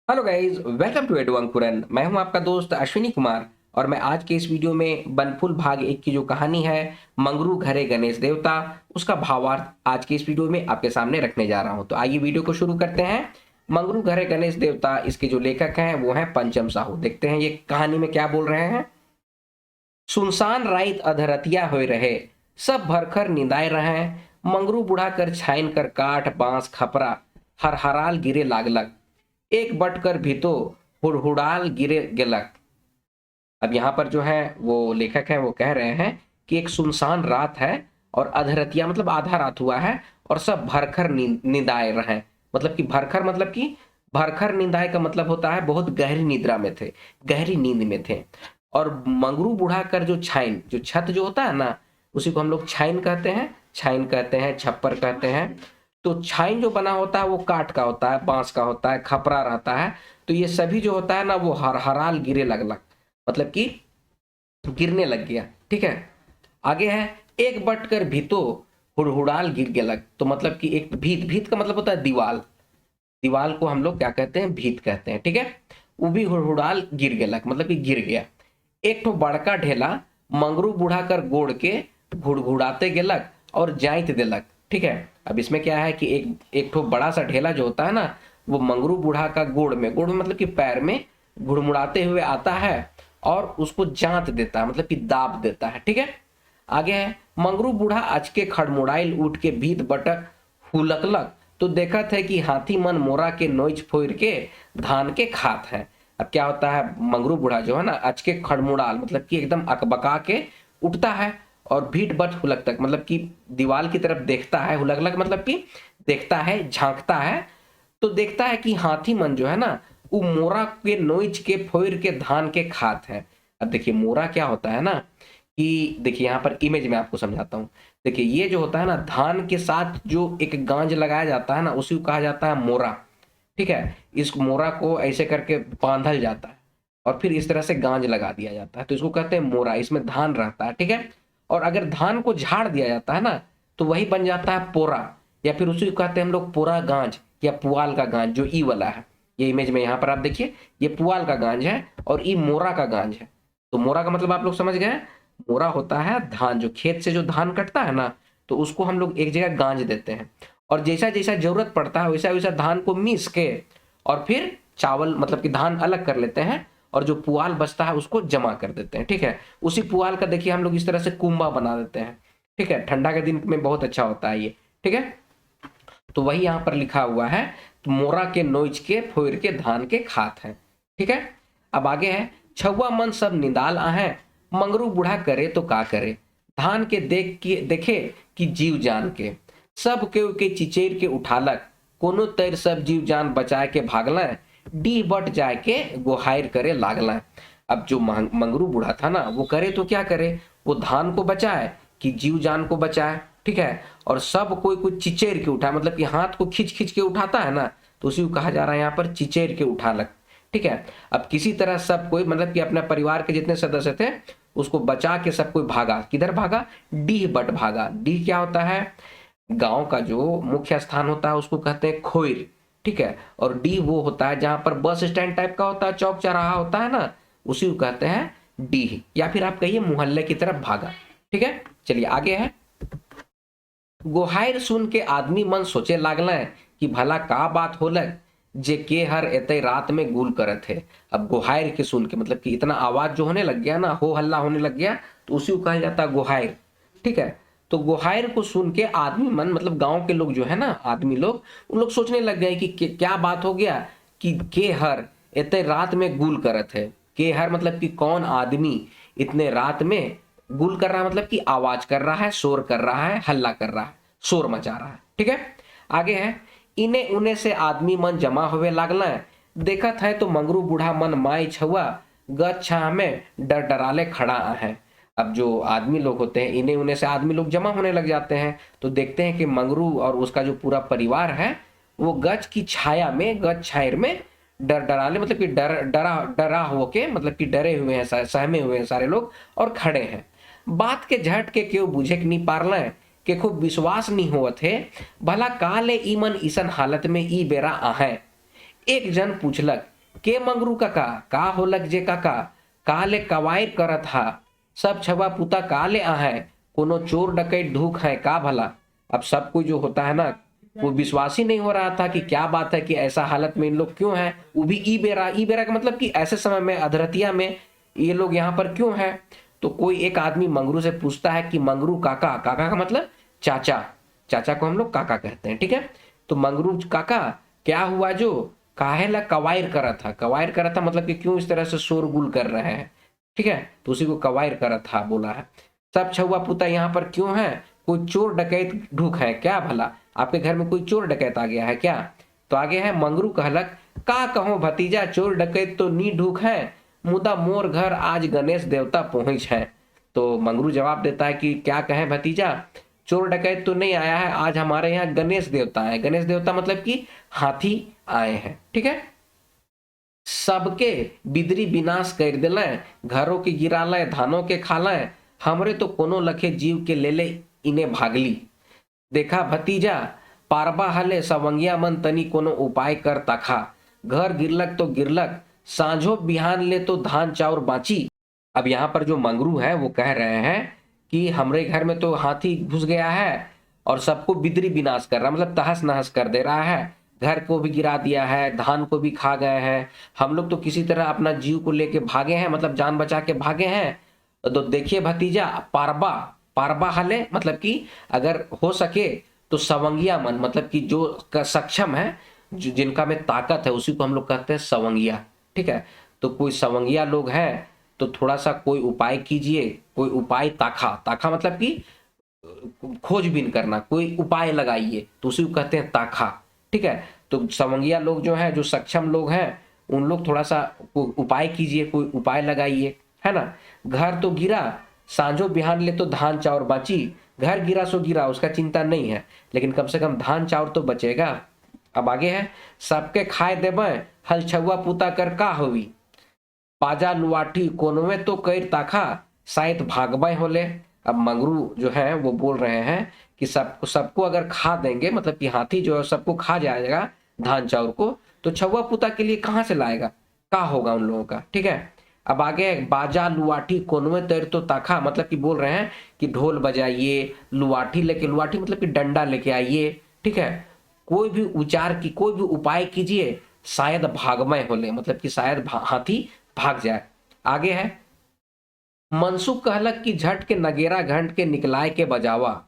Hello guys, welcome to Edu Ankuran. मैं हूं आपका दोस्त अश्विनी कुमार और मैं आज के इस वीडियो में बनफुल भाग 1 की जो कहानी है मंगरू घरे गणेश देवता, उसका भावार्थ आज के इस वीडियो में आपके सामने रखने जा रहा हूं। तो आइए वीडियो को शुरू करते हैं। मंगरू घरे गणेश देवता, इसके जो लेखक हैं वो हैं पंचम साहू। देखते हैं ये कहानी में क्या बोल रहे हैं। सुनसान राइत अधरतिया होय रहे, सब भरखर निंदाए रहे। मंगरू बुढ़ा कर छाइन कर काठ बांस खपरा हरहराल गिरे लागलक। एक बट कर भीतो हुड़हुड़ाल गिरे गेलक। अब यहाँ पर जो है वो लेखक है वो कह रहे हैं कि एक सुनसान रात है और अधरतिया मतलब आधा रात हुआ है और सब भरखर निंदाए रहे। मतलब कि भरखर मतलब कि भरखर निंदाए का मतलब होता है बहुत गहरी निद्रा में थे, गहरी नींद में थे। और मंगरू बुढ़ा कर जो छाइन, जो छत जो होता है ना, उसी को हम लोग छाइन कहते हैं, छाइन कहते हैं, छप्पर कहते हैं। तो छाइन जो बना होता है वो काठ का होता है, बांस का होता है, खपरा रहता है। तो ये सभी जो होता है ना वो हरहराल गिरे लगलक, मतलब कि गिरने लग गया। ठीक है, आगे है एक बट कर भीतो हुड़हुड़ाल गिर गेलक। तो मतलब कि एक भीत, भीत का मतलब होता है दीवाल, दीवाल को हम लोग क्या कहते हैं, भीत कहते हैं। ठीक है, वो भी हुड़हुड़ाल गिर गेलक मतलब कि गिर गया। एक ठो बड़का ढेला मंगरू बूढ़ा कर गोड़ के घुड़घुड़ाते गेलक और जाइत देलक। ठीक है, अब इसमें क्या है कि एक एक ठो बड़ा सा ढेला जो होता है ना, वो मंगरू बूढ़ा का गोड़ में मतलब कि पैर में घुड़मुड़ाते हुए आता है और उसको जांत देता है, मतलब कि दाब देता है। ठीक है, आगे है मंगरू बूढ़ा अचके खड़मुड़ाइल उठ के भीत बटक हुलकलक। तो देखा थे कि हाथी मन मोरा के नोच फोड़ के धान के खात है। अब क्या होता है, मंगरू बूढ़ा जो है ना अचके खड़मुड़ाल मतलब कि एकदम अकबका के उठता है और भीट बट हुलक तक मतलब कि दीवाल की तरफ देखता है। हुलकलक मतलब कि देखता है, झांकता है। तो देखता है कि हाथी मन जो है ना वो मोरा के नोच के फोड़ के धान के खात है। अब देखिए मोरा क्या होता है ना, कि देखिए यहाँ पर इमेज में आपको समझाता हूँ। देखिए ये जो होता है ना धान के साथ जो एक गांज लगाया जाता है ना, उसी को कहा जाता है मोरा। ठीक है, इस मोरा को ऐसे करके बांधल जाता है और फिर इस तरह से गांज लगा दिया जाता है, तो इसको कहते हैं मोरा। इसमें धान रहता है। ठीक है, और अगर धान को झाड़ दिया जाता है ना तो वही बन जाता है पोरा, या फिर उसी को कहते हैं हम लोग पोरा गांज या पुआल का गांज, जो ई वाला है। ये इमेज में यहाँ पर आप देखिए, ये पुआल का गांज है और ई मोरा का गांज है। तो मोरा का मतलब आप लोग समझ गए। मोरा होता है धान, जो खेत से जो धान कटता है ना, तो उसको हम लोग एक जगह गांज देते हैं और जैसा जैसा जरूरत पड़ता है वैसा वैसा धान को मीस के और फिर चावल मतलब कि धान अलग कर लेते हैं और जो पुआल बचता है उसको जमा कर देते हैं। ठीक है, उसी पुआल का देखिए हम लोग इस तरह से कुंबा बना देते हैं। ठीक है, ठंडा के दिन में बहुत अच्छा होता है ये। ठीक है, तो वही यहाँ पर लिखा हुआ है, तो मोरा के नोच के फोड़ के धान के खात है। ठीक है, अब आगे है छुआ मन सब निदाल आहे, मंगरू बूढ़ा करे तो का करे। धान के देखे कि जीव जान के, सब के चिचेर के उठालक। कोनो तैर सब जीव जान बचाए के भागल, डी बट जाए के गोहायर करे लागल। अब जो मंगरू बूढ़ा था ना वो करे तो क्या करे, वो धान को बचाए कि जीव जान को बचाए। ठीक है, और सब कोई कुछ चिचेर के उठा मतलब कि हाथ को खींच खींच के उठाता है ना, तो उसी को कहा जा रहा है यहाँ पर चिचेर के उठालक। ठीक है, अब किसी तरह सब कोई मतलब कि अपने परिवार के जितने सदस्य थे उसको बचा के सब कोई भागा। किधर भागा, डीह बट भागा। डीह क्या होता है, गांव का जो मुख्य स्थान होता है उसको कहते हैं खोइर। ठीक है, और डी वो होता है जहां पर बस स्टैंड टाइप का होता है, चौक चौराहा होता है ना, उसी को कहते हैं डीह, या फिर आप कहिए मोहल्ले की तरफ भागा। ठीक है, चलिए आगे है गोहायर सुन के आदमी मन सोचे लागल कि भला का बात होलक जे के हर एते रात में गुल करत है। अब गोहायर के सुन के मतलब कि इतना आवाज जो होने लग गया ना, हो हल्ला होने लग गया, तो उसी को कहा जाता है गोहायर। ठीक है, तो गोहायर को सुन के आदमी मन मतलब गांव के लोग जो है ना, आदमी लोग, उन लोग सोचने लग गए कि क्या बात हो गया कि के हर इतने रात में गुल करत है। के हर मतलब कि कौन आदमी इतने रात में गुल कर रहा है, मतलब कि आवाज कर रहा है, शोर कर रहा है, हल्ला कर रहा है, शोर मचा रहा है। ठीक है, आगे है इने उने से आदमी मन जमा हुए लागल। देखत है तो मंगरू बूढ़ा मन माई छुआ गच छा में डर डराले खड़ा है। अब जो आदमी लोग होते हैं, इन्हें उन्हें से आदमी लोग जमा होने लग जाते हैं, तो देखते हैं कि मंगरू और उसका जो पूरा परिवार है वो गच की छाया में, गच छायर में डर डराले मतलब कि डर डरा डरा होके मतलब कि डरे हुए हैं, सहमे हुए हैं सारे लोग और खड़े हैं। बात के झट के क्यों बुझे नहीं पारल के खूब विश्वास नहीं होत है, भला काले ईमन ईसन हालत में ई बेरा आहे। एक जन पूछलक के मंगरू काका का होलक जे काका काले कवायर करत हा सब छवा पुता काले आहे कोनो चोर डकैत ढूक है का भला। अब सब कोई जो होता है ना वो विश्वास ही नहीं हो रहा था कि क्या बात है कि ऐसा हालत में इन लोग क्यों हैं, वो भी ई बेरा का मतलब कि ऐसे समय में अधरतिया में ये लोग यहाँ पर क्यों हैं। तो कोई एक आदमी मंगरू से पूछता है कि मंगरू काका, काका का मतलब चाचा, चाचा को हम लोग काका कहते हैं, ठीक है। तो मंगरू काका क्या हुआ जो काहे ला कवायर करा था, कवायर करा था मतलब कि क्यों इस तरह से शोरगुल कर रहे हैं, ठीक है। तो उसी को कवायर करा था बोला है। सब छुआ पुता यहाँ पर क्यों है, कोई चोर डकैत ढूक है क्या भला, आपके घर में कोई चोर डकैत आ गया है क्या। तो आगे है मंगरू कहलक का कहो भतीजा चोर डकैत तो नी ढूक है मुदा मोर घर आज गणेश देवता पहुंच है। तो मंगरू जवाब देता है कि क्या कहें भतीजा, चोर डकैत तो नहीं आया है, आज हमारे यहाँ गणेश देवता है। गणेश देवता मतलब कि हाथी आए हैं, ठीक है। सबके बिदरी विनाश कर दिले घरों के गिराले धानों के खाले हमरे तो कोनो लखे जीव के ले ले इन्हें भागली। देखा भतीजा पारबा हले सवंगिया मन तनी कोनो उपाय कर ताखा घर गिरलक तो गिरलक सांझो बिहान ले तो धान चाउर बाची। अब यहाँ पर जो मंगरू है वो कह रहे हैं कि हमरे घर में तो हाथी घुस गया है और सबको बिदरी विनाश कर रहा, मतलब तहस नहस कर दे रहा है, घर को भी गिरा दिया है, धान को भी खा गए हैं। हम लोग तो किसी तरह अपना जीव को लेके भागे हैं, मतलब जान बचा के भागे हैं। तो देखिए भतीजा पारबा, पारबा हले मतलब कि अगर हो सके तो सवंगिया मन मतलब कि जो सक्षम है, जो जिनका में ताकत है उसी को हम लोग कहते हैं सवंगिया, ठीक है। तो कोई सवंगिया लोग हैं तो थोड़ा सा कोई उपाय कीजिए, कोई उपाय ताखा, ताखा मतलब कि खोजबीन करना, कोई उपाय लगाइए तो उसी को कहते हैं ताखा, ठीक है। तो सवंगिया लोग जो है, जो सक्षम लोग हैं, उन लोग थोड़ा सा उपाय कीजिए, कोई उपाय लगाइए, है ना। घर तो गिरा सांझो बिहान ले तो धान चाउर बाची, घर गिरा सो गिरा उसका चिंता नहीं है, लेकिन कम से कम धान चाउर तो बचेगा। अब आगे है सबके खाए देबे हल छुआ पुता कर का होवी पाजा लुआठी कोनवे तो कैर ताखा शायद भागबे होले। अब मंगरू जो है वो बोल रहे हैं कि सबको अगर खा देंगे, मतलब कि हाथी जो है सबको खा जाएगा धान चाउर को, तो छुआ पुता के लिए कहाँ से लाएगा, का होगा उन लोगों का, ठीक है। अब आगे बाजा लुआठी कोनवे तैर तो ताखा, मतलब कि बोल रहे हैं कि ढोल बजाइए, लुआठी लेके, लुआठी मतलब कि डंडा लेके आइए, ठीक है। कोई भी उचार की, कोई भी उपाय कीजिए, शायद भागमय होले, मतलब कि शायद हाथी भाग जाए। आगे है मनसुख कहलक कि झट के नगेरा घंट के निकलाए के बजावा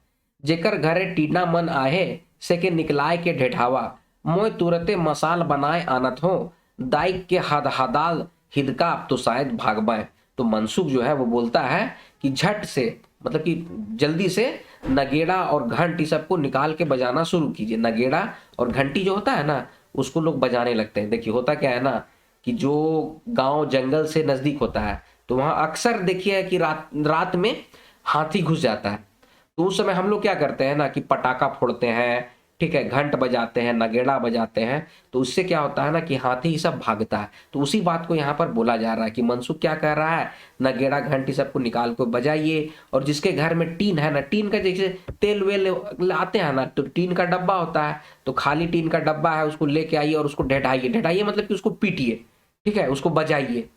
जेकर घरे टीना मन आहे से के निकलाए के ढेठावा मोय तुरते मसाल बनाए आनत हो दाइक के हदाल हिदका तो शायद भागबाए। तो मनसुख जो है वो बोलता है कि झट से मतलब कि जल्दी से नगेड़ा और घंटी सबको निकाल के बजाना शुरू कीजिए। नगेड़ा और घंटी जो होता है ना उसको लोग बजाने लगते हैं। देखिए होता क्या है ना कि जो गांव जंगल से नजदीक होता है तो वहां अक्सर देखिए कि रात में हाथी घुस जाता है। तो उस समय हम लोग क्या करते हैं ना कि पटाखा फोड़ते हैं, ठीक है, घंट बजाते हैं, नगेड़ा बजाते हैं, तो उससे क्या होता है ना कि हाथी ही सब भागता है। तो उसी बात को यहाँ पर बोला जा रहा है कि मनसुख क्या कह रहा है, नगेड़ा घंटी सबको निकाल को बजाइए। और जिसके घर में टीन है ना, टीन का जैसे तेल वेल लाते हैं ना, तो टीन का डब्बा होता है, तो खाली टीन का डब्बा है उसको लेके आइए और उसको ढेढाइए। ढेढाइए मतलब कि उसको पीटिए, ठीक है, उसको बजाइए,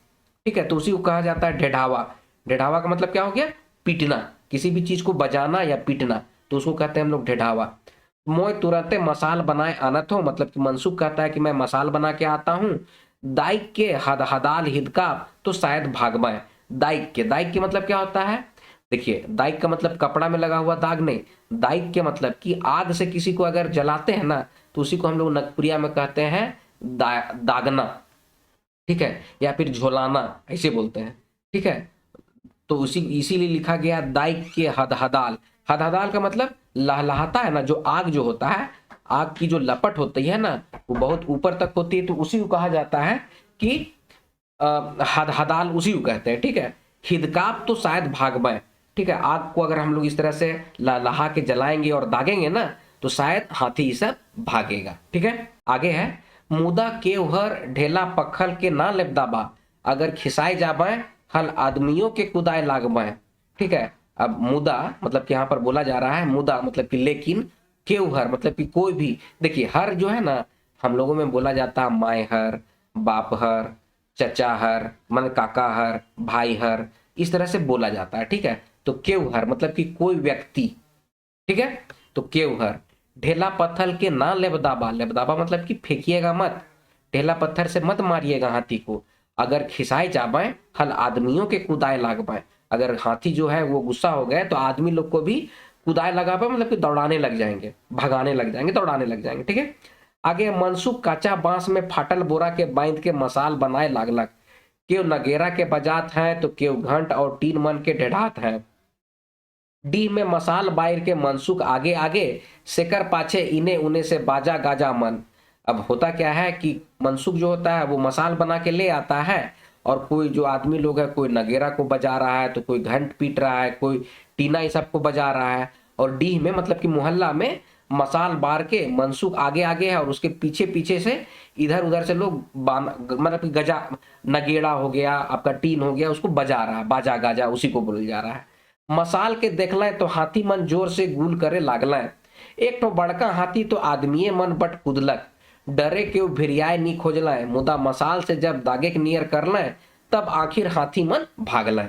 ठीक है। तो उसी को कहा जाता है ढेढावा। ढेढावा का मतलब क्या हो गया, पीटना, किसी भी चीज को बजाना या पीटना, तो उसको कहते हैं हम लोग ढेढावा। मोय तुरंते मसाल बनाए आनत हो, मतलब कि मनसुख कहता है कि मैं मसाल बना के आता हूँ। दाइक के हदाल हिदका तो शायद भागमाए। दाइक के मतलब क्या होता है, देखिए दाइक का मतलब कपड़ा में लगा हुआ दाग नहीं, दाइक के मतलब कि आग से किसी को अगर जलाते हैं ना तो उसी को हम लोग नगपुरिया में कहते हैं दागना, ठीक है, या फिर झोलाना ऐसे बोलते हैं, ठीक है। तो उसी इसीलिए लिखा गया दाइक के हदहदाल। हदहदाल का मतलब लहलहाता है ना, जो आग जो होता है, आग की जो लपट होती है ना वो बहुत ऊपर तक होती है, तो उसी को कहा जाता है कि हदहदाल, उसी को कहते हैं, ठीक है। हिदकाप तो शायद भागमय, ठीक है, आग को अगर हम लोग इस तरह से लहा के जलाएंगे और दागेंगे ना तो शायद हाथी ये सब भागेगा, ठीक है। आगे है मुदा केवहर ढेला पखल के ना लेपदाबा अगर खिसाए जाबे हल आदमियों के कुदाए लागबे, ठीक है। अब मुदा मतलब कि यहाँ पर बोला जा रहा है, मुदा मतलब कि लेकिन, केवहर मतलब कि कोई भी, देखिए हर जो है ना हम लोगों में बोला जाता है माए हर, बाप हर, चचा हर, मन काका हर, भाई हर, इस तरह से बोला जाता है। ठीक है, तो केव हर मतलब कि कोई व्यक्ति। ठीक है, तो केव हर। ढेला पत्थर के ना लेबदाबा, लेबदाबा मतलब कि फेंकिएगा मत, ढेला पत्थर से मत मारिएगा हाथी को। अगर खिसाए जाबे हल आदमियों के कुदाए लागबे, अगर हाथी जो है वो गुस्सा हो गए तो आदमी लोग को भी कुदाए लगा पे मतलब कि दौड़ाने लग जाएंगे, भगाने लग जाएंगे, दौड़ाने लग जाएंगे। ठीक है, आगे मनसुख काचा बांस में फाटल बोरा के बांध के मसाल बनाए लागलक। केव नगेरा के बजात है तो केव घंट और तीन मन के ढेढ़ात है। डी में मसाल बायर के मनसुख आगे आगे, सेकर पाछे इने उने से बाजा गाजा मन। अब होता क्या है कि मनसुख जो होता है वो मसाल बना के ले आता है, और कोई जो आदमी लोग है, कोई नगेरा को बजा रहा है तो कोई घंट पीट रहा है, कोई टीना ये सब को बजा रहा है। और डी में मतलब कि मोहल्ला में मसाल बार के मनसुख आगे आगे है और उसके पीछे पीछे से इधर उधर से लोग मतलब कि गजा, नगेड़ा हो गया आपका, टीन हो गया, उसको बजा रहा है, बाजा गाजा उसी को बोल जा रहा है। मसाल के देखल तो हाथी मन जोर से गुल करे लागल। एक तो बड़का हाथी तो आदमीये मन बट कुदलक, डरे के भिरियाए नी खोजल, मुदा मसाल से जब दागे के नियर करल तब आखिर हाथी मन भागल।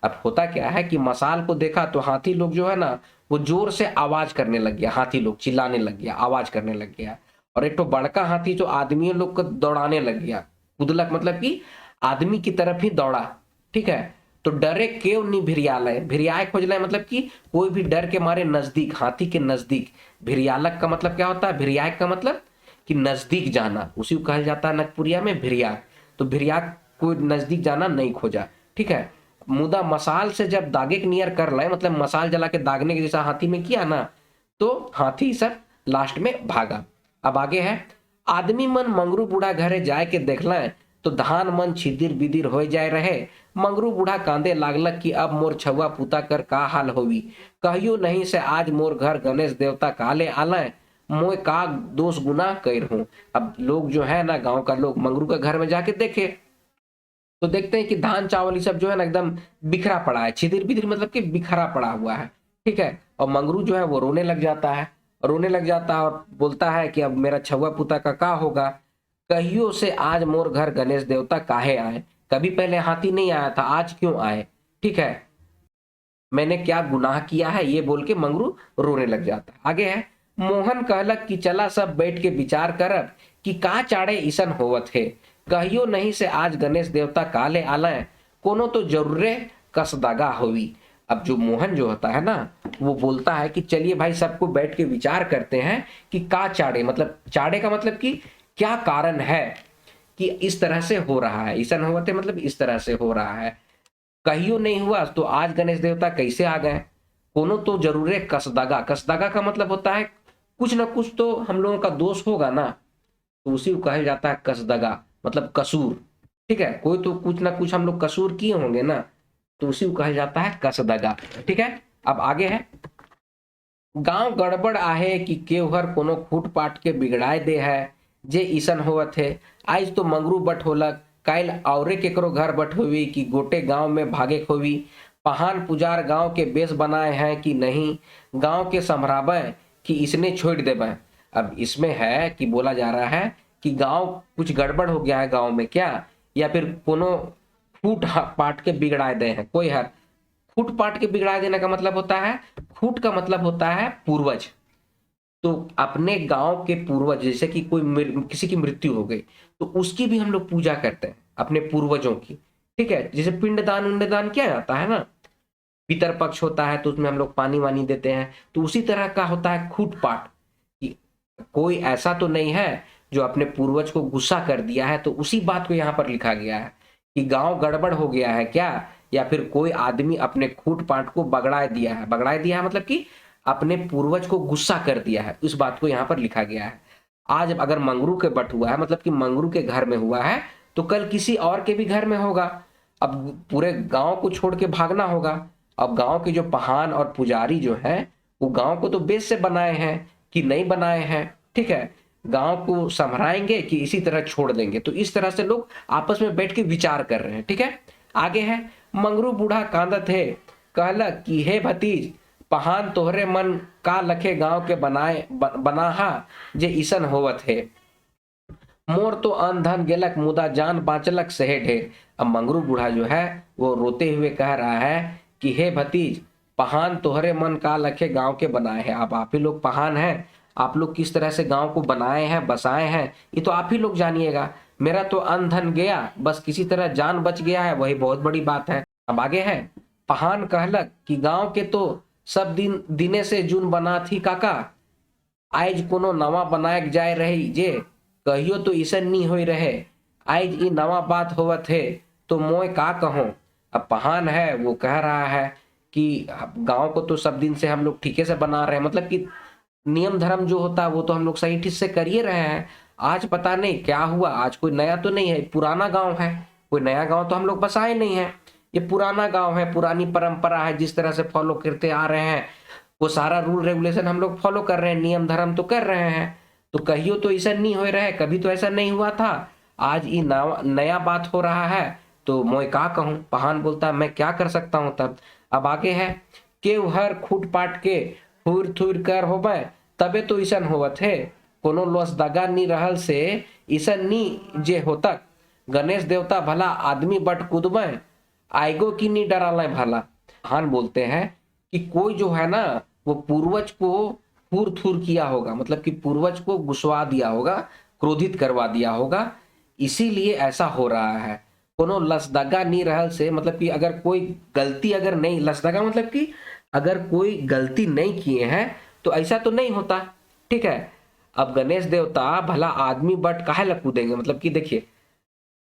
अब होता क्या है कि मसाल को देखा तो हाथी लोग जो है ना वो जोर से आवाज करने लग गया, हाथी लोग चिल्लाने लग गया, आवाज करने लग गया। और एक तो बड़का हाथी जो आदमी लोग को दौड़ाने लग गया, कुदलक मतलब कि आदमी की तरफ ही दौड़ा। ठीक है, तो डरे केव नहीं भिरियालय, भिरियाए खोजल मतलब कि कोई भी डर के मारे नजदीक, हाथी के नजदीक। भिरियालक का मतलब क्या होता है, भिरियाय का मतलब कि नजदीक जाना, उसी को कहा जाता है नकपुरिया में भिरिया। तो भिरिया कोई नजदीक जाना नहीं खोजा। ठीक है, मुदा मसाल से जब दागे के नियर कर लाए मतलब मसाल जला के दागने के जैसा हाथी में किया ना, तो हाथी सब लास्ट में भागा। अब आगे है, आदमी मन मंगरू बूढ़ा घरे जाए के देखल तो धान मन छिदिर बिदिर हो जाए रहे। मंगरू बूढ़ा कांदे लागलक कि अब मोर छुआ पुता कर का हाल होवी, कहियो नहीं से आज मोर घर गणेश देवता काले आलय, मोय का दोष गुना कर हूं। अब लोग जो है ना, गांव का लोग मंगरू का घर में जाके देखे तो देखते हैं कि धान चावल ये सब जो है ना एकदम बिखरा पड़ा है, छिदिर बिदिर मतलब कि बिखरा पड़ा हुआ है। ठीक है, और मंगरू जो है वो रोने लग जाता है, रोने लग जाता है और बोलता है कि अब मेरा छुआ पुता का होगा, कहियो से आज मोर घर गणेश देवता काहे आए, कभी पहले हाथी नहीं आया था, आज क्यों आए। ठीक है, मैंने क्या गुनाह किया है, ये बोल के मंगरू रोने लग जाता है। आगे है, मोहन कहलक कि चला सब बैठ के विचार करब कि का चाड़े ईसन होवत है, कहियो नहीं से आज गणेश देवता काले आलय, कोनो तो जरूरे कसदागा होवी। अब जो मोहन जो होता है ना वो बोलता है कि चलिए भाई सबको बैठ के विचार करते हैं कि का चाड़े, मतलब चाड़े का मतलब कि क्या कारण है कि इस तरह से हो रहा है, ईसन होवत है मतलब इस तरह से हो रहा है। कहियो नहीं हुआ तो आज गणेश देवता कैसे आ गए, कोनो तो जरूर है कसदागा, कसदागा का मतलब होता है कुछ ना कुछ तो हम लोगों का दोष होगा ना, तो उसी को कहा जाता है कसदगा मतलब कसूर। ठीक है, कोई तो कुछ ना कुछ हम लोग कसूर किए होंगे ना, तो उसी को कहा जाता है कसदगा। ठीक है, अब आगे है, गांव गड़बड़ आहे कि केवहर कोनो फूट पाट के बिगड़ाए दे है, जे ईसन होवत है। आज तो मंगरू बट होलक, काल औरे केकरो घर बट होवी कि गोटे गांव में भागे होवी। पहान पुजार गांव के बेस बनाए हैं कि नहीं, गांव के संभराबे कि इसने छोड़ देबे। अब इसमें है कि बोला जा रहा है कि गांव कुछ गड़बड़ हो गया है गांव में क्या, या फिर कोनो फूट पाट के बिगड़ाए दे हैं कोई हर। फूट पाट के बिगड़ा देने का मतलब होता है, फूट का मतलब होता है पूर्वज, तो अपने गांव के पूर्वज, जैसे कि कोई किसी की मृत्यु हो गई तो उसकी भी हम लोग पूजा करते हैं, अपने पूर्वजों की। ठीक है, जैसे पिंडदान उंडदान किया जाता है ना, पितर पक्ष होता है तो उसमें हम लोग पानी वानी देते हैं, तो उसी तरह का होता है खूट पाट कि कोई ऐसा तो नहीं है जो अपने पूर्वज को गुस्सा कर दिया है, तो उसी बात को यहाँ पर लिखा गया है कि गांव गड़बड़ हो गया है क्या, या फिर कोई आदमी अपने खूट पाट को बगड़ा दिया है, बगड़ा दिया है मतलब कि अपने पूर्वज को गुस्सा कर दिया है, इस बात को यहाँ पर लिखा गया है। आज अगर मंगरू के बट हुआ है मतलब कि मंगरू के घर में हुआ है, तो कल किसी और के भी घर में होगा। अब पूरे गांव को छोड़ के भागना होगा। अब गांव के जो पहान और पुजारी जो है वो गांव को तो बेस से बनाए हैं कि नहीं बनाए हैं। ठीक है, गांव को संभराएंगे कि इसी तरह छोड़ देंगे, तो इस तरह से लोग आपस में बैठ के विचार कर रहे हैं। ठीक है, आगे है, मंगरू बूढ़ा कांदत है, कहला कि हे भतीज, पहान तोहरे मन का लखे गांव के बनाए बनाहा जे ईसन होवत है। मोर तो अन धन गेलक मुदा जान बाँचलक सहे ढेर। अब मंगरू बूढ़ा जो है वो रोते हुए कह रहा है कि हे भतीज, पहान तोहरे मन का लखे गांव के बनाए हैं। आप ही लोग पहान हैं, आप लोग किस तरह से गांव को बनाए हैं, बसाए हैं, ये तो आप ही लोग जानिएगा। मेरा तो अन धन गया, बस किसी तरह जान बच गया है, वही बहुत बड़ी बात है। अब आगे है, पहान कहलक कि गांव के तो सब दिने से जून बना थी काका, आज कोनो नवा बनाए जाए रही जे, कहियो तो ईसन नी होई रहे, आज ई नवा बात होवत है तो मोय का कहूं। अब पहान है वो कह रहा है कि गांव को तो सब दिन से हम लोग ठीके से बना रहे हैं, मतलब कि नियम धर्म जो होता है वो तो हम लोग सही ठीक से कर ही रहे हैं। आज पता नहीं क्या हुआ, आज कोई नया तो नहीं है, पुराना गांव है, कोई नया गांव तो हम लोग बसाए नहीं है, ये पुराना गांव है, पुरानी परंपरा है, जिस तरह से फॉलो करते आ रहे हैं वो सारा रूल रेगुलेशन हम लोग फॉलो कर रहे हैं, नियम धर्म तो कर रहे हैं, तो कहियो तो ऐसा नहीं हो रहा है, कभी तो ऐसा नहीं हुआ था, आज ये नया बात हो रहा है, तो मैं क्या कहूँ। पहान बोलता है मैं क्या कर सकता हूँ तब। अब आगे है, केव हर खूट पाट के हुर थुर कर होबे, तबे तो ईसन होवत है, कोनो लोस दगा नी रहल से ईसन नी जे होतक, गणेश देवता भला आदमी बट कूदबे, आएगो की नी डराले भला। पहान बोलते हैं कि कोई जो है ना वो पूर्वज को फूर थूर किया होगा, मतलब कि पूर्वज को गुस्सा दिया होगा, क्रोधित करवा दिया होगा, इसीलिए ऐसा हो रहा है। कोनो लसदगा नहीं रहल से, मतलब कि अगर कोई गलती अगर नहीं, लसदगा मतलब कि अगर कोई गलती नहीं किए हैं तो ऐसा तो नहीं होता, ठीक है। अब गणेश देवता भला आदमी बट काहे ला कूदेंगे, मतलब कि देखिए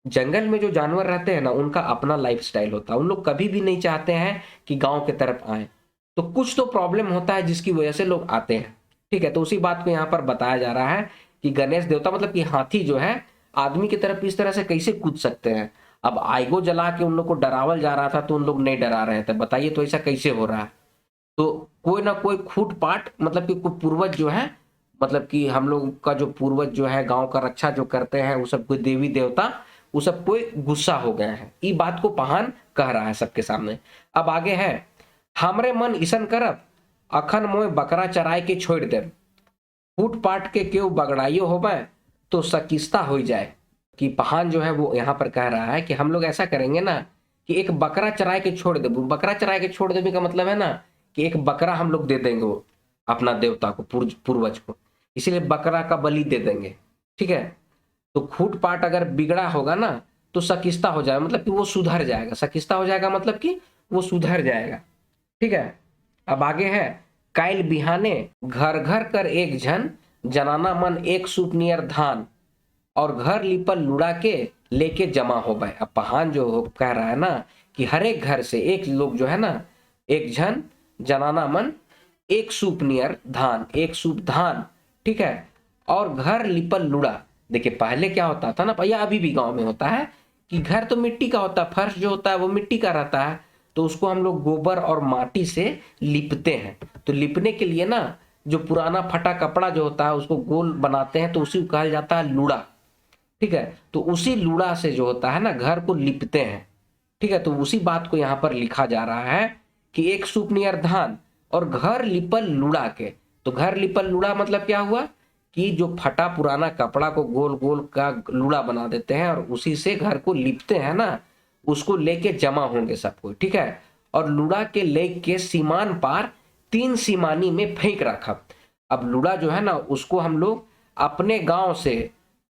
जंगल में जो जानवर रहते हैं ना उनका अपना लाइफ स्टाइल होता है, उन लोग कभी भी नहीं चाहते हैं कि गांव की तरफ आए, तो कुछ तो प्रॉब्लम होता है जिसकी वजह से लोग आते हैं, ठीक है। तो उसी बात को यहाँ पर बताया जा रहा है कि गणेश देवता मतलब कि हाथी जो है आदमी की तरफ इस तरह से कैसे कूद सकते हैं। अब आइगो जला के उन लोग को डरावल जा रहा था तो उन लोग नहीं डरा रहे थे, बताइए तो ऐसा कैसे हो रहा है। तो कोई ना कोई खूट पाट, मतलब कि कोई पूर्वज जो है, मतलब कि हम लोग का जो पूर्वज जो है गांव का रक्षा जो करते हैं वो सब कोई देवी देवता, वो सब कोई गुस्सा हो गए हैं, ये बात को पहान कह रहा है सबके सामने। अब आगे है, हमरे मन ईसन करब, अखन मोय बकरा चराय के छोड़ दे, फूट पाट के केव बगड़ाइयो होबे तो सकिस्ता हो जाए। कि पहान जो है वो यहाँ पर कह रहा है कि हम लोग ऐसा करेंगे ना कि एक बकरा चराय के छोड़ दे, बकरा चराय के छोड़ देने का मतलब है ना कि एक बकरा हम लोग दे देंगे वो अपना देवता को, पूर्वज को, इसीलिए बकरा का बलि दे देंगे, ठीक है। तो खूट पाट अगर बिगड़ा होगा ना तो सकिस्ता हो जाएगा, मतलब कि वो सुधर जाएगा, सकिस्ता हो जाएगा मतलब कि वो सुधर जाएगा, ठीक है। अब आगे है, काइल बिहाने घर घर कर एक झन, जनाना मन एक सूप नियर धान, और घर लिपल लुड़ा के लेके जमा हो गए। अब पहान जो कह रहा है ना कि हर एक घर से एक लोग जो है ना, एक झन जनाना मन एक सूप नियर धान, एक सूप धान, ठीक है, और घर लिपल लुड़ा। देखिए पहले क्या होता था ना, भैया अभी भी गांव में होता है कि घर तो मिट्टी का होता है, फर्श जो होता है वो मिट्टी का रहता है, तो उसको हम लोग गोबर और माटी से लिपते हैं। तो लिपने के लिए ना जो पुराना फटा कपड़ा जो होता है उसको गोल बनाते हैं, तो उसी को कहा जाता है लूड़ा, ठीक है। तो उसी लूड़ा से जो होता है ना घर को लिपते हैं, ठीक है। तो उसी बात को यहाँ पर लिखा जा रहा है कि एक सूप नियर धान और घर लिपल लूड़ा के। तो घर लिपल लूड़ा मतलब क्या हुआ कि जो फटा पुराना कपड़ा को गोल गोल का लूड़ा बना देते हैं और उसी से घर को लिपते हैं ना, उसको लेके जमा होंगे सब कोई, ठीक है। और लूड़ा के लेके सीमान पार तीन सीमानी में फेंक रखा। अब लूड़ा जो है ना उसको हम लोग अपने गांव से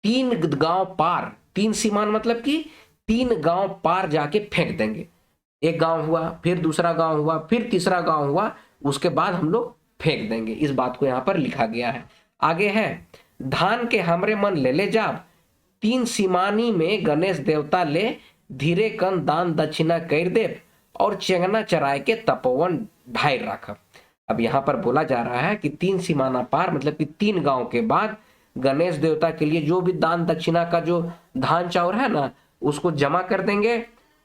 तीन गांव पार, तीन सीमान मतलब कि तीन गांव पार जाके फेंक देंगे। एक गांव हुआ, फिर दूसरा गांव हुआ, फिर तीसरा गांव हुआ, उसके बाद हम लोग फेंक देंगे, इस बात को यहाँ पर लिखा गया है। आगे है, धान के हमरे मन ले ले जाब, तीन सीमानी में गणेश देवता ले धीरे कन दान दक्षिणा कर दे, और चेंगना चराय के तपोवन ढाई रखब। अब यहाँ पर बोला जा रहा है कि तीन सीमाना पार मतलब कि तीन गांव के बाद गणेश देवता के लिए जो भी दान दक्षिणा का जो धान चाउर है ना उसको जमा कर देंगे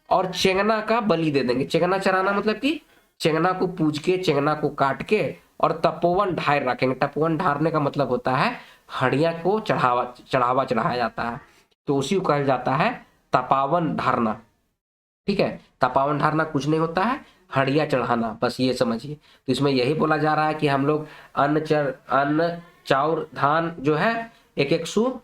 और चेंगना का बलि दे देंगे। चेंगना चराना मतलब कि चेंगना को पूज के, चेंगना को काट के और तपोवन ढार रखेंगे। तपोवन ढारने का मतलब होता है हड़िया को चढ़ावा चढ़ाया जाता है, तो उसी को कहा जाता है तपावन ढारना, ठीक है। तपावन ढारना कुछ नहीं होता है, हड़िया चढ़ाना, बस ये समझिए। तो इसमें यही बोला जा रहा है कि हम लोग अन्न चाउर धान जो है एक एक सूप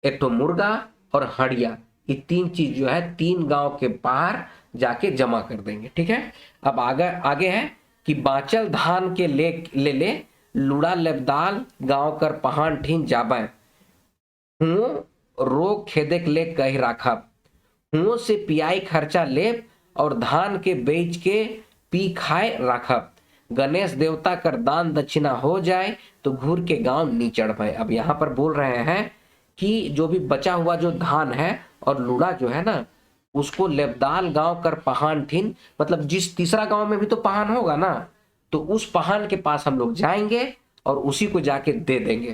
एक तो मुर्गा और हड़िया, ये तीन चीज जो है 3 गांव के बाहर जाके जमा कर देंगे। ठीक है, अब आगे आगे है कि बांचल धान के ले लुड़ा लेबदाल गांव कर पहान ठीन जाबे, हुओ रोग खेदेक ले कही राखब, हुओं से पियाई खर्चा लेब और धान के बेच के पी खाए राखब, गणेश देवता कर दान दक्षिणा हो जाए तो घूर के गांव नी चढ़। अब यहाँ पर बोल रहे हैं कि जो भी बचा हुआ जो धान है और लूड़ा जो है ना, उसको लेबदाल गांव कर पहान ठीन, मतलब जिस तीसरा गांव में भी तो पहान होगा ना, तो उस पहान के पास हम लोग जाएंगे और उसी को जाके दे देंगे।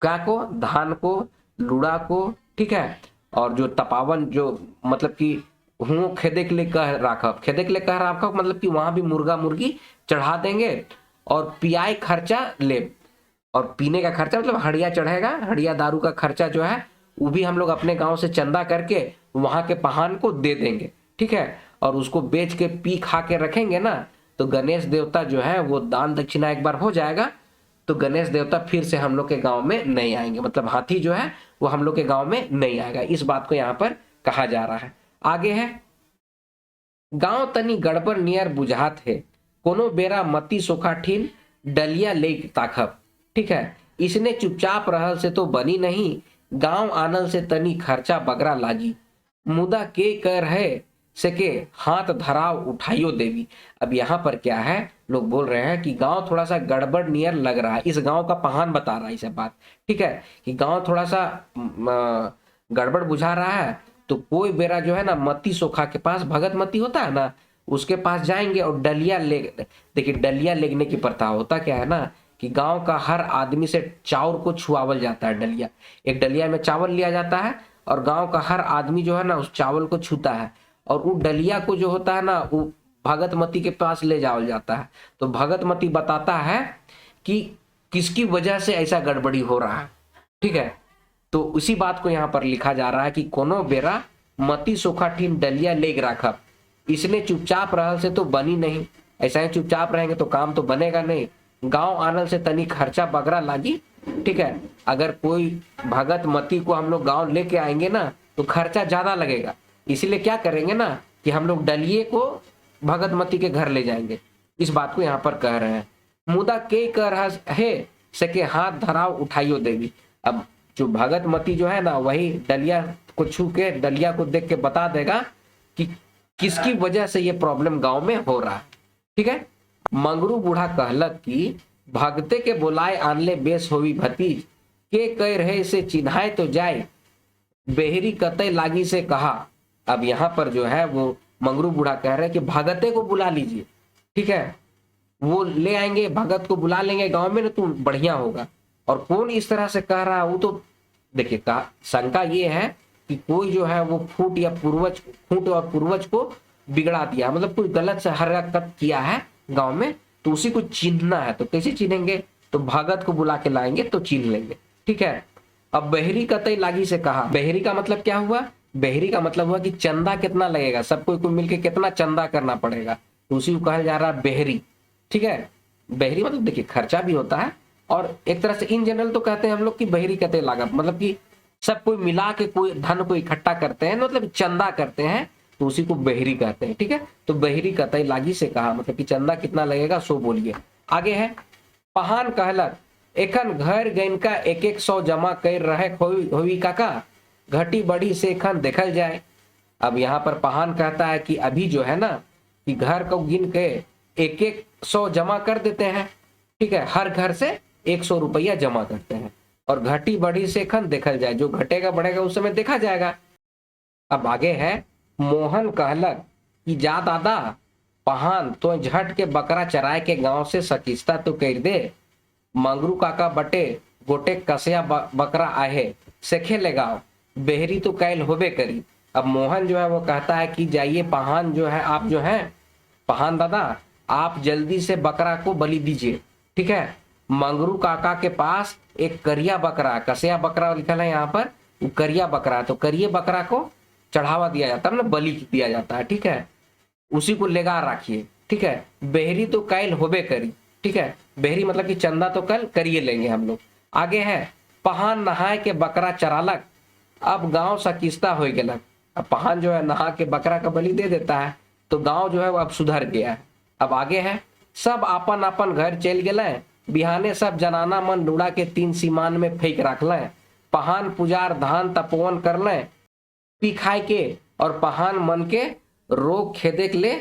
क्या को? धान को, लूड़ा को। ठीक है, और जो तपावन जो मतलब कि हुओं खेदे के लिए कह राखब, खेदे के लिए कह राखब मतलब कि वहां भी मुर्गा मुर्गी चढ़ा देंगे और पियाई खर्चा ले, और पीने का खर्चा मतलब हड़िया चढ़ेगा, हड़िया दारू का खर्चा जो है वो भी हम लोग अपने गांव से चंदा करके वहां के पहान को दे देंगे। ठीक है, और उसको बेच के पी खा के रखेंगे ना, तो गणेश देवता जो है वो दान दक्षिणा एक बार हो जाएगा, तो गणेश देवता फिर से हम लोग के गांव में नहीं आएंगे, मतलब हाथी जो है वो हम लोग के गांव में नहीं आएगा। इस बात को यहाँ पर कहा जा रहा है। आगे है, गांव तनी गड़बड़ नियर बुझात है, कोनो बेरा मती सोखा ठीन डलिया ले ताकब। ठीक है, इसने चुपचाप रहल से तो बनी नहीं, गांव आनल से तनी खर्चा बगरा लागी, मुदा के कर है सके हाथ धराव उठाइयो देवी। अब यहाँ पर क्या है, लोग बोल रहे हैं कि गांव थोड़ा सा गड़बड़ नियर लग रहा है, इस गांव का पहान बता रहा है इसे बात। ठीक है, कि गांव थोड़ा सा गड़बड़ बुझा रहा है, तो कोई बेरा जो है ना मती सोखा के पास, भगत मती होता है ना, उसके पास जाएंगे और डलिया ले, देखिए डलिया लेने की प्रथा होता क्या है ना कि गांव का हर आदमी से चाउर को छुआवल जाता है। डलिया, एक डलिया में चावल लिया जाता है और गांव का हर आदमी जो है ना उस चावल को छूता है, और वो डलिया को जो होता है ना वो भगतमती के पास ले जावल जाता है। तो भगतमती बताता है कि किसकी वजह से ऐसा गड़बड़ी हो रहा है। ठीक है, तो उसी बात को यहाँ पर लिखा जा रहा है कि कोनो बेरा मती सोखा ठीन डलिया लेग राखब, इसने चुपचाप रहल से तो बनी नहीं, ऐसा ही चुपचाप रहेंगे तो काम तो बनेगा नहीं, गांव आनल से तनी खर्चा बगरा लागी। ठीक है, अगर कोई भगत मती को हम लोग गांव लेके आएंगे ना तो खर्चा ज्यादा लगेगा, इसलिए क्या करेंगे ना कि हम लोग डलिए को भगत मती के घर ले जाएंगे। इस बात को यहाँ पर कह रहे हैं। मुदा के कर है सके हाथ धराव उठाइयो देवी। अब जो भगत मती जो है ना वही डलिया को छू के, डलिया को देख के बता देगा कि किसकी वजह से ये प्रॉब्लम गांव में हो रहा है। ठीक है, मंगरू बूढ़ा कहलक कि भगते के बोलाए आनले बेस होवी भतीज, के कह रहे से चिन्हाए तो जाए, बेहरी कतई लागी से कहा। अब यहाँ पर जो है वो मंगरू बूढ़ा कह रहे हैं कि भगते को बुला लीजिए। ठीक है, वो ले आएंगे, भगत को बुला लेंगे गांव में ना तो बढ़िया होगा। और कौन इस तरह से कह रहा है वो तो देखिए, शंका ये है कि कोई जो है वो फूट और पूर्वज को बिगड़ा दिया, मतलब कोई गलत से हरकत किया है गांव में, तो उसी को चिन्हना है। तो कैसे चिन्हेंगे? तो भगत को बुला के लाएंगे तो चिन्ह लेंगे। ठीक है, अब बहरी कतई लागी से कहा। बहरी का मतलब क्या हुआ? बहरी का मतलब हुआ कि चंदा कितना लगेगा, सबको को मिलके कितना चंदा करना पड़ेगा, तो उसी को कहा जा रहा है बहरी। ठीक है, बहरी मतलब देखिए खर्चा भी होता है, और एक तरह से इन जनरल तो कहते हैं हम लोग कि बहरी कतई लागत, मतलब कि सब कोई मिला के कोई धन को इकट्ठा करते हैं, मतलब चंदा करते हैं, तो उसी को बहरी कहते हैं। ठीक है, तो बहरी कतई लागी से कहा मतलब कि चंदा कितना लगेगा सो बोलिए। आगे है, पहान कहलक एखन घर गैन का 100 जमा कर रहे होवी काका, घटी बड़ी से एखन देखल जाए। अब यहाँ पर पहान कहता है कि अभी जो है ना कि घर को गिन के 100 जमा कर देते हैं। ठीक है, हर घर से 100 रुपया जमा करते हैं, और घटी बढ़ी से एखन देखल जाए, जो घटेगा बढ़ेगा उस समय देखा जाएगा। अब आगे है, मोहन कहलक कि जा दादा पहान तो झट के बकरा चराए के गांव से सकिस्ता तो कर दे, मंगरू काका बटे गोटे कसिया बकरा आहे सेखे लगाओ, बेहरी तो कैल होबे करी। अब मोहन जो है वो कहता है कि जाइए पहान जो है, आप जो है पहान दादा आप जल्दी से बकरा को बलि दीजिए। ठीक है, मंगरू काका के पास एक करिया बकरा, कसिया बकरा लिखा है यहाँ पर, करिया बकरा, तो करिए बकरा को चढ़ावा दिया जाता है, मतलब बलि दिया जाता है। ठीक है, उसी को लेगा रखिए। ठीक है, बेहरी तो कैल होबे करी। ठीक है, बेहरी मतलब कि चंदा तो कल करिए लेंगे हम लोग। आगे है, पहान नहाए के बकरा चरालक, अब गांव सा किस्ता हो गया। अब पहान जो है नहा के बकरा का बलि दे देता है, तो गांव जो है वो अब सुधर गया है। अब आगे है, सब अपन अपन घर चल गए, बिहाने सब जनाना मन लुड़ा के 3 सीमान में फेंक रख लें, पहान पुजार धान तपोवन कर लें पी खाए के, और पहान मन के रोग खेदे के ले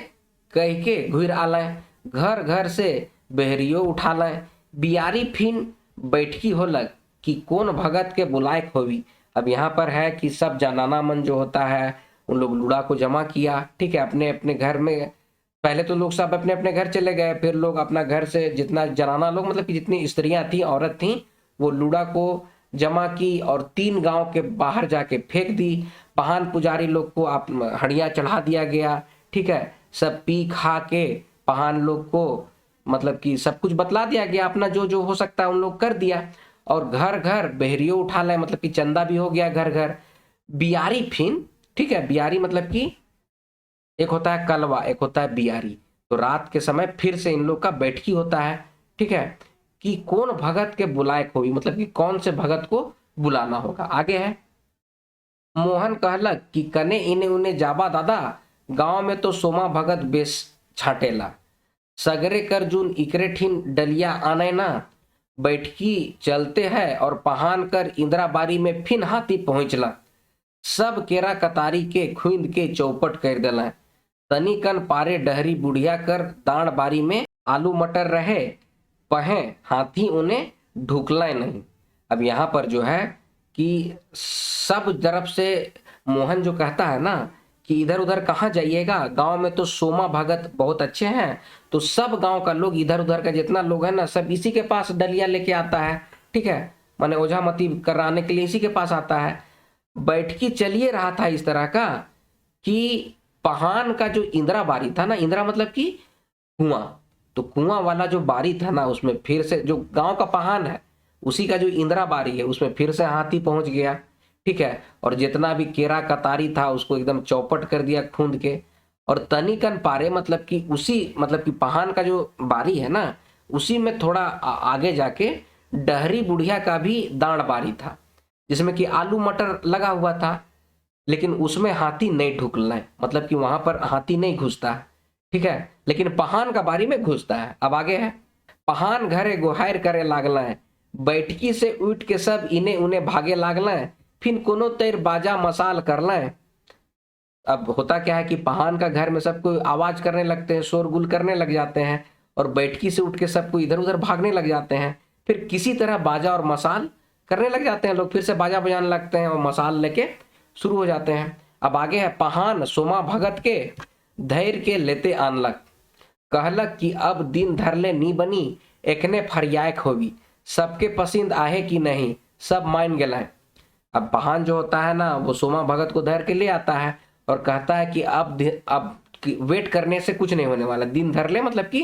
कह के घुर आलें, घर घर से बेहरियो उठा लें, बियारी फिन बैठकी हो लग कि कौन भगत के बुलाए होवी। अब यहाँ पर है कि सब जनाना मन जो होता है उन लोग लुड़ा को जमा किया, ठीक है, अपने अपने घर में। पहले तो लोग सब अपने अपने घर चले गए, फिर लोग अपना घर से जितना जनाना लोग मतलब कि जितनी स्त्रियां थी औरत थी वो लुड़ा को जमा की और 3 गांव के बाहर जाके फेंक दी। पहान पुजारी लोग को आप हड़िया चढ़ा दिया गया, ठीक है, सब पी खा के पहान लोग को मतलब कि सब कुछ बतला दिया गया, अपना जो जो हो सकता है उन लोग कर दिया। और घर घर बेहरियो उठा ले मतलब कि चंदा भी हो गया घर घर। बियारी फिन, ठीक है, बियारी मतलब कि एक होता है कलवा, एक होता है बियारी। तो रात के समय फिर से इन लोग का बैठकी होता है, ठीक है, कि कौन भगत के बुलाए होगी, मतलब कि कौन से भगत को बुलाना होगा। आगे है, मोहन कहलक कि कने इने उने जाबा दादा, गांव में तो सोमा भगत बेस छाटेला, सगरे कर जून इकरे ठीन डलिया आने ना, बैठकी चलते है और पहान कर इंदिरा बारी में फिन हाथी पहुंचला, सब केरा कतारी के खुंद के चौपट कर दिला, तनी कन पारे डहरी बुढ़िया कर दाण बारी में आलू मटर रहे, पहे हाथी उन्हें ढुकला नहीं। अब यहाँ पर जो है कि सब तरफ से मोहन जो कहता है ना कि इधर उधर कहाँ जाइएगा, गांव में तो सोमा भगत बहुत अच्छे हैं, तो सब गांव का लोग इधर उधर का जितना लोग है ना सब इसी के पास डलिया लेके आता है, ठीक है, माने ओझामती कराने के लिए इसी के पास आता है। बैठकी चलिए रहा था इस तरह का कि पहान का जो इंदिरा बारी था ना, इंदिरा मतलब कि कुआं, तो कुआं वाला जो बारी था ना उसमें फिर से जो गांव का पहान है उसी का जो इंदिरा बारी है उसमें फिर से हाथी पहुंच गया, ठीक है, और जितना भी केरा कतारी था उसको एकदम चौपट कर दिया खूंद के। और तनिकन पारे मतलब कि उसी मतलब कि पहान का जो बारी है ना उसी में थोड़ा आगे जाके डहरी बुढ़िया का भी दांड बारी था, जिसमें कि आलू मटर लगा हुआ था, लेकिन उसमें हाथी नहीं ढुकना है, मतलब कि वहां पर हाथी नहीं घुसता है, ठीक है, लेकिन पहान का बारी में घुसता है। अब आगे है, पहान घरे गोहार करे लागला है, बैठकी से उठ के सब इन्हें उन्हें भागे लागला है, फिर कोनो तेर बाजा मसाल करना है। अब होता क्या है कि पहान का घर में सब कोई आवाज करने लगते हैं, शोरगुल करने लग जाते हैं, और बैठकी से उठ के सबको इधर उधर भागने लग जाते हैं, फिर किसी तरह बाजा और मसाल करने लग जाते हैं लोग, फिर से बाजा बजाने लगते हैं और मसाल लेके शुरू हो जाते हैं। अब आगे है, पहान सोमा भगत के धैर्य के लेते आनलक, कहलक कि अब दिन धरले नी बनी, एकने फरियाक होगी, सबके पसंद आहे कि नहीं, सब मान गए। अब पहान जो होता है ना वो सोमा भगत को धैर्य के ले आता है और कहता है कि अब वेट करने से कुछ नहीं होने वाला, दिन धर ले मतलब कि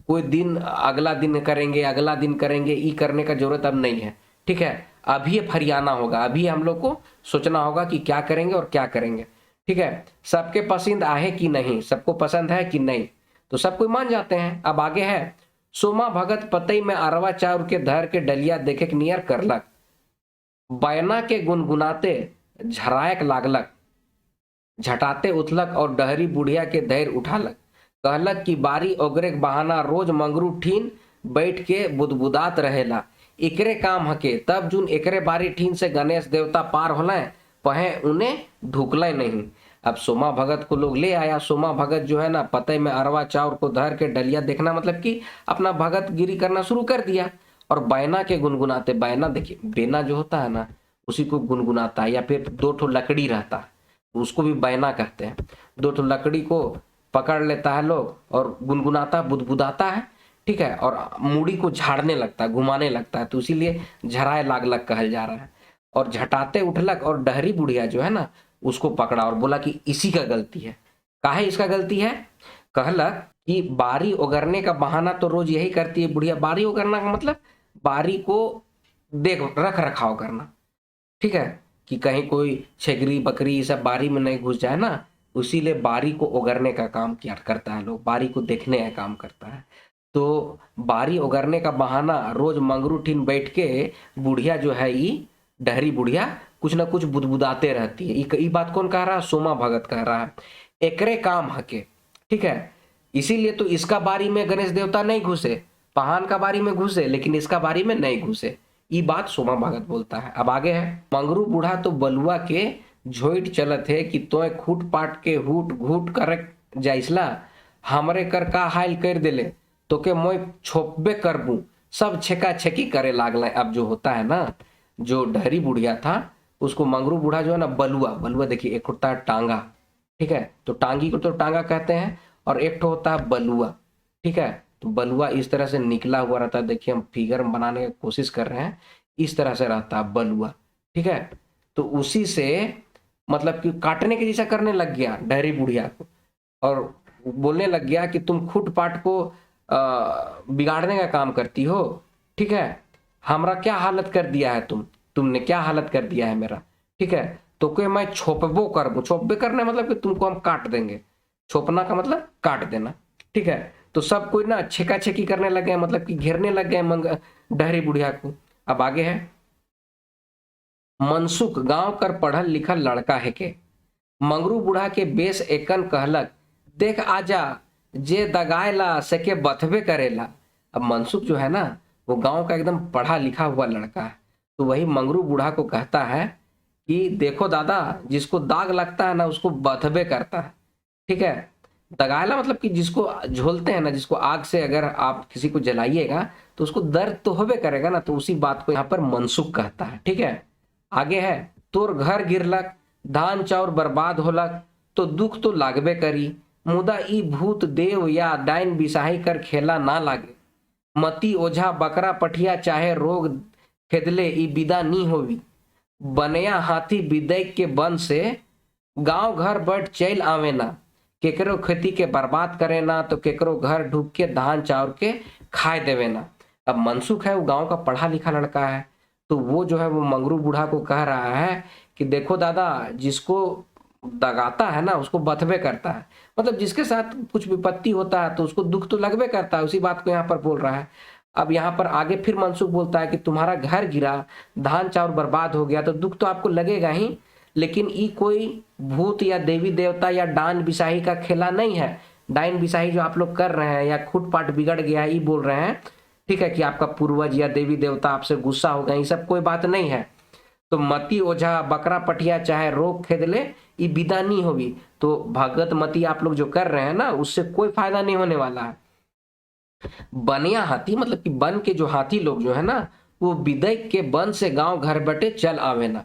कोई दिन अगला दिन करेंगे, अगला दिन करेंगे, ई करने का जरूरत अब नहीं है, ठीक है, अभी फरियाना होगा, अभी हम लोग को सोचना होगा कि क्या करेंगे और क्या करेंगे, ठीक है, सबके पसंद आहे कि नहीं, सबको पसंद है कि नहीं, तो सब कोई मान जाते हैं। अब आगे है, सोमा भगत पतई में अरवा चाउर के धर के डलिया देखे के नियर करलक, बैना के गुनगुनाते झरायक लागलक, झटाते उथलक और डहरी बुढ़िया के धैर्य उठालक, कहलक कि बारी ओगरे के बहाना रोज मंगरू ठीन बैठ के बुदबुदात रहेला, एकरे काम हके, तब जुन एकरे बारी ठीन से गणेश देवता पार होले पहे उन्हें ढुकले नहीं। अब सोमा भगत को लोग ले आया, सोमा भगत जो है ना पते में अरवा चाउर को धर के डलिया देखना मतलब कि अपना भगत गिरी करना शुरू कर दिया, और बैना के गुनगुनाते, बैना देखिए बेना जो होता है ना उसी को गुनगुनाता है, या फिर 2 ठो लकड़ी रहता है उसको भी बैना कहते हैं, 2 ठो लकड़ी को पकड़ लेता है लोग और गुनगुनाता बुदबुदाता है, ठीक है, और मूड़ी को झाड़ने लगता है, घुमाने लगता है, तो इसीलिए झराए लागलक कहल जा रहा है। और झटाते उठलक और डहरी बुढ़िया जो है ना उसको पकड़ा और बोला कि इसी का गलती है। काहे इसका गलती है? कहलक कि बारी उगरने का बहाना तो रोज यही करती है बुढ़िया, बारी उगरना का मतलब बारी को देख रख रखाव करना, ठीक है, कि कहीं कोई छेगरी बकरी सब बारी में नहीं घुस जाए ना, उसीलिए बारी को उगरने का काम किया करता है लोग, बारी को देखने का काम करता है। तो बारी उगरने का बहाना रोज मंगरू ठीन बैठ के बुढ़िया जो है ये डहरी बुढ़िया कुछ ना कुछ बुदबुदाते रहती है। ई बात कौन कह रहा है? सोमा भगत कह रहा है। एकरे काम हके, ठीक है। इसीलिए तो इसका बारी में गणेश देवता नहीं घुसे, पहान का बारी में घुसे, लेकिन इसका बारी में नहीं घुसे। ये बात सोमा भगत बोलता है। अब आगे है, मंगरू बूढ़ा तो बलुआ के झोइट चलत है कि तोय खूट पाट के हुट घूट कर जाइसला, हमरे कर का हाइल कर देले तो के मोय छोपबे करबू। सब छेका छेकी करे लागल। अब जो होता है ना, जो डहरी बुढ़िया था उसको मंगरू बूढ़ा जो है ना, बलुआ, बलुआ देखिए एक होता है टांगा, ठीक है, तो टांगी को तो टांगा कहते हैं, और एक तो होता है बलुआ, ठीक है। तो बलुआ इस तरह से निकला हुआ रहता है, देखिए हम फिगर बनाने की कोशिश कर रहे हैं, इस तरह से रहता है बलुआ, ठीक है। तो उसी से मतलब कि काटने के जैसा करने लग गया डहरी बुढ़िया को, और बोलने लग गया कि तुम खुट पाट को बिगाड़ने का काम करती हो, ठीक है। हमरा क्या हालत कर दिया है तुमने क्या हालत कर दिया है मेरा, ठीक है। तो कोई मैं छोपबो करबो, छोपबे करना मतलब कि तुमको हम काट देंगे, छोपना का मतलब काट देना, ठीक है। तो सब कोई ना छेका छेकी करने लग गए, मतलब कि घेरने लग गए डहरी बुढ़िया को। अब आगे है, मनसुख गांव कर पढ़ल लिखल लड़का है के मंगरू बूढ़ा के बेस एकन कहलक, देख आजा जे दगाएला सके बथबे करेला। अब मनसुख जो है ना, वो गांव का एकदम पढ़ा लिखा हुआ लड़का है, तो वही मंगरू बूढ़ा को कहता है कि देखो दादा, जिसको दाग लगता है ना उसको बथबे करता है, ठीक है। दगाएला मतलब कि जिसको झोलते हैं ना, जिसको आग से अगर आप किसी को जलाइएगा तो उसको दर्द तो होबे करेगा ना, तो उसी बात को यहाँ पर मनसुख कहता है, ठीक है। आगे है, तोर घर गिरलक धान चाउर बर्बाद होलक तो दुख तो लागबे करी, मुदा ई भूत देव या डाइन बिसाही कर खेला ना लागे। मती ओझा बकरा पठिया चाहे रोग खेदले ई विदा नी होवी। बनया हाथी विदैक के बन से गांव घर बट चल आवे ना, केकरो खेती के बर्बाद करे ना, तो केकरो घर ढूक के धान चाउर के खाए देवे ना। अब मनसुख है, वो गांव का पढ़ा लिखा लड़का है, तो वो जो है वो मंगरू बूढ़ा को कह रहा है कि देखो दादा, जिसको दगाता है ना उसको बथबे करता है, मतलब जिसके साथ कुछ विपत्ति होता है तो उसको दुख तो लगबे करता है, उसी बात को यहाँ पर बोल रहा है। अब यहाँ पर आगे फिर मनसुख बोलता है कि तुम्हारा घर गिरा, धान चाउर बर्बाद हो गया तो दुख तो आपको लगेगा ही, लेकिन ये कोई भूत या देवी देवता या डान बिसाही का खेला नहीं है। डाइन बिसाही जो आप लोग कर रहे हैं या खुट पाट बिगड़ गया है, ये बोल रहे हैं, ठीक है, कि आपका पूर्वज या देवी देवता आपसे गुस्सा हो गए, ये सब कोई बात नहीं है। तो मती ओझा बकरा पटिया चाहे रोग खेदले ये विदा नहीं होगी। तो भगत मती आप लोग जो कर रहे हैं ना, उससे कोई फायदा नहीं होने वाला है। बनिया हाथी मतलब कि बन के जो हाथी लोग जो है ना, वो विदय के बन से गांव घर बटे चल आवे ना।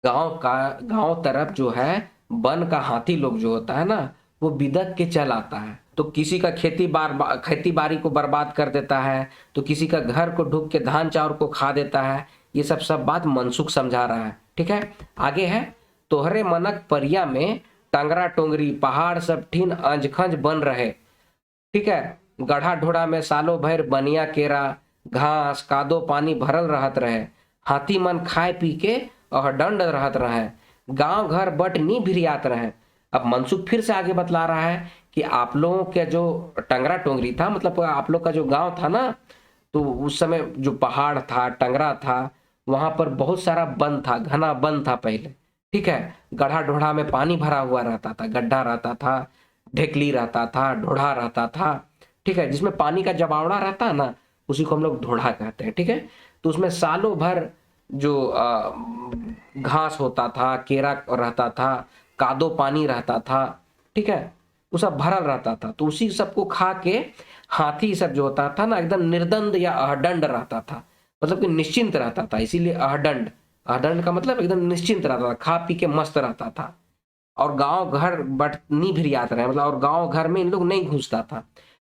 गांव तरफ जो है बन का हाथी लोग जो होता है ना, वो बिदक के चल आता है, तो किसी का खेती बाड़ी को बर्बाद कर देता है, तो किसी का घर को ढूक के धान चाउर को खा देता है। ये सब बात मनसुख समझा रहा है, ठीक है। आगे है, तोहरे मनक परिया में टंगरा टोंगरी पहाड़ सब ठीन अंजखंज बन रहे, ठीक है। गढ़ा ढोड़ा में सालों भर बनिया केरा घास कादो पानी भरल रहत रहे, हाथी मन खाए पी के और दंड रहत रहे, गांव घर बट नी भिरियात रहे। अब मनसुख फिर से आगे बतला रहा है कि आप लोगों के जो टंगरा टोंगरी था, मतलब आप लोग का जो गांव था ना, तो उस समय जो पहाड़ था, टंगरा था, वहां पर बहुत सारा वन था, घना वन था पहले, ठीक है। गढ़ा ढोढ़ा में पानी भरा हुआ रहता था, गड्ढा रहता था, ढेकली रहता था, ढोढ़ा रहता था, ठीक है, जिसमें पानी का जमावड़ा रहता है ना, उसी को हम लोग ढोढ़ा कहते हैं, ठीक है। तो उसमें सालों भर जो घास होता था, केरा रहता था, कादो पानी रहता था, ठीक है, वो सब भरल रहता था। तो उसी सबको खा के हाथी सब जो होता था ना, एकदम निर्दंड या अहदंड रहता था, मतलब कि निश्चिंत रहता था, इसीलिए अहदंड, अहदंड का मतलब एकदम निश्चिंत रहता था, खा पी के मस्त रहता था। और गांव घर बट नहीं भिरियात रहे, मतलब और गांव घर में इन लोग नहीं घुसता था।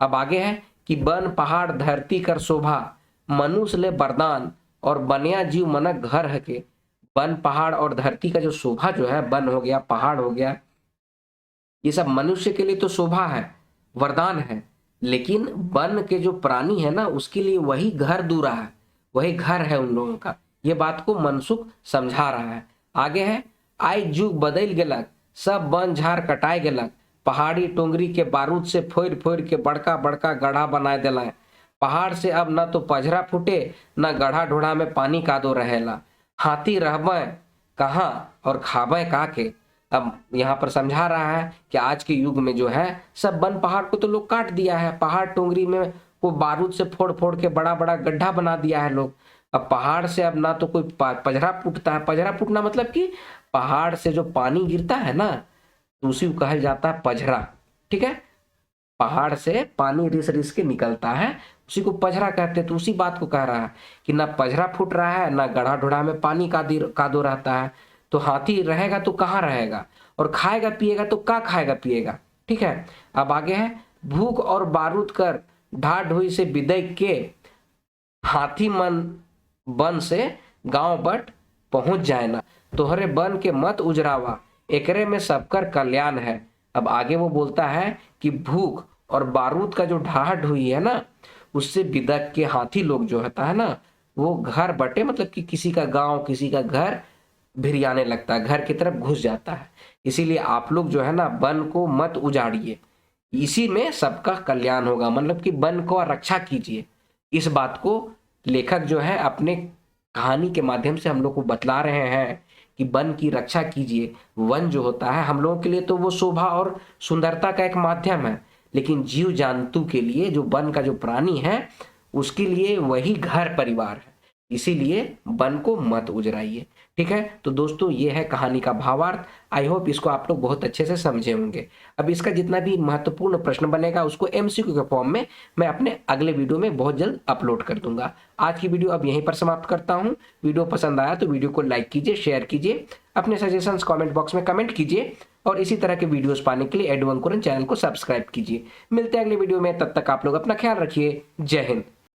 अब आगे है कि बन पहाड़ धरती कर शोभा मनुष्य ले वरदान और बनिया जीव मनक घर है के। वन पहाड़ और धरती का जो शोभा जो है, वन हो गया, पहाड़ हो गया, ये सब मनुष्य के लिए तो शोभा है, वरदान है, लेकिन वन के जो प्राणी है ना, उसके लिए वही घर दूरा है, वही घर है उन लोगों का। ये बात को मनसुख समझा रहा है। आगे है, आई जुग बदल गेलक सब वन झाड़ कटाए गेलक, पहाड़ी टोंगरी के बारूद से फोड़ फोड़ के बड़का बड़का गढ़ा बनाए दिला। पहाड़ से अब न तो पजरा फूटे, न गढ़ा ढोढ़ा में पानी कादो रहेला। हाथी रहबे कहाँ और खावे का के। अब यहाँ पर समझा रहा है कि आज के युग में जो है सब वन पहाड़ को तो लोग काट दिया है, पहाड़ टोंगरी में को बारूद से फोड़ फोड़ के बड़ा बड़ा गड्ढा बना दिया है लोग। अब पहाड़ से अब ना तो कोई पजरा फूटता है, पजरा फूटना मतलब कि पहाड़ से जो पानी गिरता है ना, तो उसी को कहा जाता है पजरा। ठीक है, पहाड़ से पानी रिस रिस के निकलता है, उसी को पजरा कहते हैं। तो उसी बात को कह रहा है कि ना पजरा फूट रहा है, ना गढ़ा ढोढ़ा में पानी कादो रहता है। तो हाथी रहेगा तो कहाँ रहेगा, और खाएगा पिएगा तो क्या खाएगा पिएगा। ठीक है, अब आगे है, भूख और बारूद कर ढा ढोई से विदय के हाथी मन बन से गांव बट पहुंच जाए ना, तोहरे बन के मत उजरावा, एकरे में सबकर कल्याण है। अब आगे वो बोलता है कि भूख और बारूद का जो ढाहट हुई है ना, उससे बिदक के हाथी लोग जो होता है ना, वो घर बटे मतलब कि किसी का गांव किसी का घर भिरियाने लगता है, घर की तरफ घुस जाता है। इसीलिए आप लोग जो है ना वन को मत उजाड़िए, इसी में सबका कल्याण होगा, मतलब कि वन को रक्षा कीजिए। इस बात को लेखक जो है अपने कहानी के माध्यम से हम लोग को बतला रहे हैं कि वन की रक्षा कीजिए। वन जो होता है हम लोगों के लिए तो वो शोभा और सुंदरता का एक माध्यम है, लेकिन जीव जंतु के लिए जो वन का जो प्राणी है उसके लिए वही घर परिवार है। इसीलिए वन को मत उजराइए। ठीक है, तो दोस्तों ये है कहानी का भावार्थ। आई होप इसको आप लोग बहुत अच्छे से समझे होंगे। अब इसका जितना भी महत्वपूर्ण प्रश्न बनेगा उसको एमसीक्यू के फॉर्म में मैं अपने अगले वीडियो में बहुत जल्द अपलोड कर दूंगा। आज की वीडियो अब यहीं पर समाप्त करता हूं। वीडियो पसंद आया तो वीडियो को लाइक कीजिए, शेयर कीजिए, अपने सजेशंस कमेंट बॉक्स में कमेंट कीजिए, और इसी तरह के वीडियोस पाने के लिए एडू अंकुरन चैनल को सब्सक्राइब कीजिए। मिलते हैं अगले वीडियो में, तब तक आप लोग अपना ख्याल रखिए। जय हिंद।